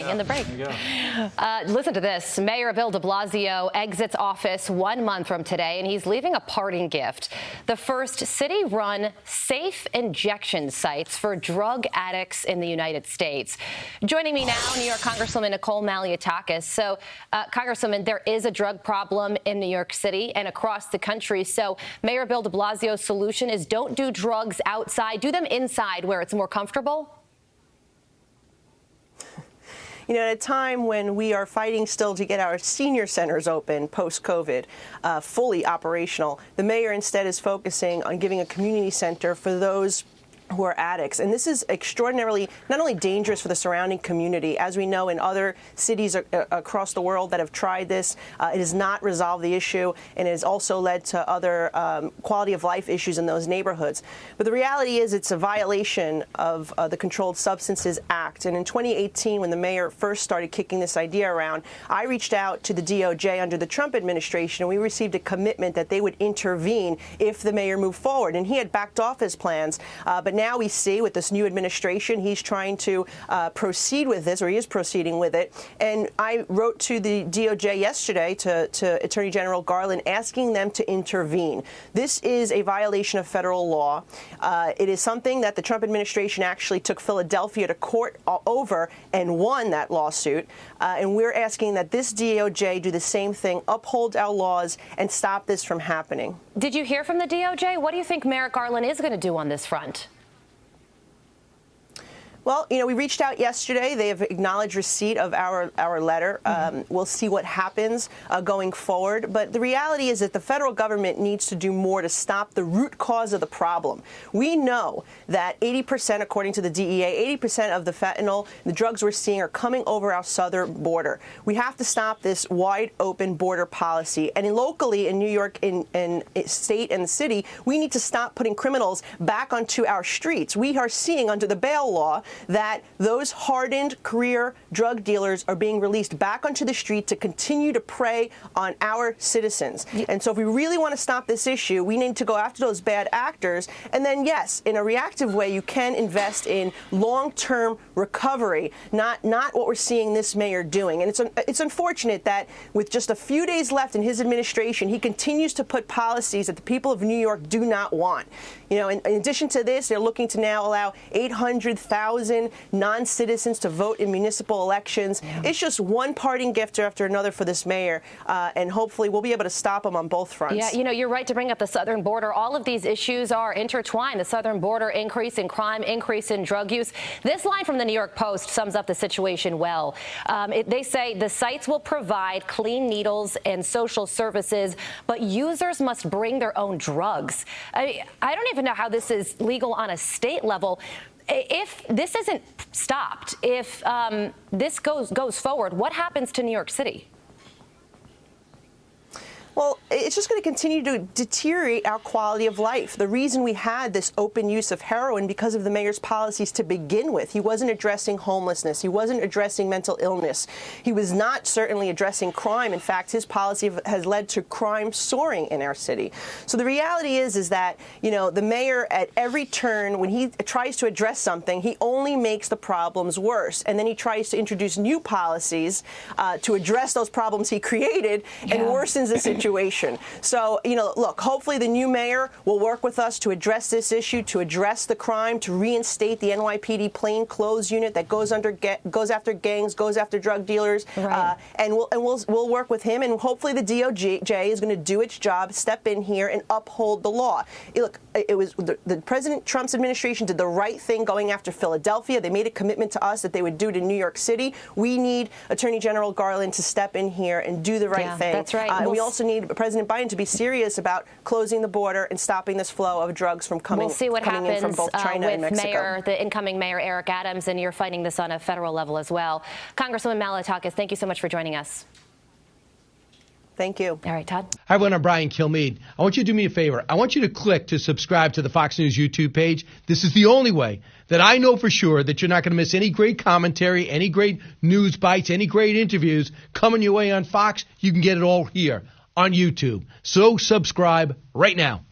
in the break. Listen to this. Mayor Bill de Blasio exits office 1 month from today, and he's leaving a parting gift. The first city-run safe injection sites for drug addicts in the United States. Joining me now, New York Congresswoman Nicole Malliotakis. So, Congresswoman, there is a drug problem in New York City and across the country. So Mayor Bill de Blasio's solution is don't do drugs outside, do them inside where it's more comfortable. You know, at a time when we are fighting still to get our senior centers open post-COVID, fully operational, the mayor instead is focusing on giving a community center for those who are addicts. And this is extraordinarily not only dangerous for the surrounding community, as we know in other cities across the world that have tried this, it has not resolved the issue, and it has also led to other quality of life issues in those neighborhoods. But the reality is it's a violation of the Controlled Substances Act. And in 2018, when the mayor first started kicking this idea around, I reached out to the DOJ under the Trump administration, and we received a commitment that they would intervene if the mayor moved forward. And he had backed off his plans, but now we see with this new administration, he's trying to proceed with this, or he is proceeding with it. And I wrote to the DOJ yesterday, to Attorney General Garland, asking them to intervene. This is a violation of federal law. It is something that the Trump administration actually took Philadelphia to court over and won that lawsuit. And we're asking that this DOJ do the same thing, uphold our laws, and stop this from happening. Did you hear from the DOJ? What do you think Merrick Garland is going to do on this front? Well, you know, we reached out yesterday. They have acknowledged receipt of our letter. We'll see what happens going forward. But the reality is that the federal government needs to do more to stop the root cause of the problem. We know that 80%, according to the DEA, 80% of the fentanyl, the drugs we're seeing are coming over our southern border. We have to stop this wide open border policy. And locally in New York, in state and the city, we need to stop putting criminals back onto our streets. We are seeing under the bail law that those hardened career drug dealers are being released back onto the street to continue to prey on our citizens. And so if we really want to stop this issue, we need to go after those bad actors. And then, yes, in a reactive way, you can invest in long-term recovery, not what we're seeing this mayor doing. And it's unfortunate that with just a few days left in his administration, he continues to put policies that the people of New York do not want. You know, in addition to this, they're looking to now allow 800,000 non-citizens to vote in municipal elections. Yeah. It's just one parting gift after another for this mayor, and hopefully we'll be able to stop him on both fronts. Yeah, you know, you're right to bring up the southern border. All of these issues are intertwined. The southern border, increase in crime, increase in drug use. This line from the New York Post sums up the situation well. They say the sites will provide clean needles and social services, but users must bring their own drugs. I don't even know how this is legal on a state level. If this isn't stopped, if this goes forward, what happens to New York City? Well, it's just going to continue to deteriorate our quality of life. The reason we had this open use of heroin because of the mayor's policies to begin with. He wasn't addressing homelessness. He wasn't addressing mental illness. He was not certainly addressing crime. In fact, his policy has led to crime soaring in our city. So the reality is that, you know, the mayor at every turn, when he tries to address something, he only makes the problems worse. And then he tries to introduce new policies to address those problems he created and worsens the situation. So, you know, look, hopefully the new mayor will work with us to address this issue, to address the crime, to reinstate the NYPD plainclothes unit that goes after gangs, goes after drug dealers, and we'll work with him, and hopefully the DOJ is going to do its job, step in here, and uphold the law. Look, it was the President Trump's administration did the right thing going after Philadelphia. They made a commitment to us that they would do it in New York City. We need Attorney General Garland to step in here and do the right thing. That's right. And we also need President Biden to be serious about closing the border and stopping this flow of drugs from coming in from both China and Mexico. The incoming Mayor Eric Adams, and you're fighting this on a federal level as well. Congresswoman Malliotakis, thank you so much for joining us. Thank you. All right, Todd. Hi, everyone. I'm Brian Kilmeade. I want you to do me a favor. I want you to click to subscribe to the Fox News YouTube page. This is the only way that I know for sure that you're not going to miss any great commentary, any great news bites, any great interviews coming your way on Fox. You can get it all here on YouTube. So subscribe right now.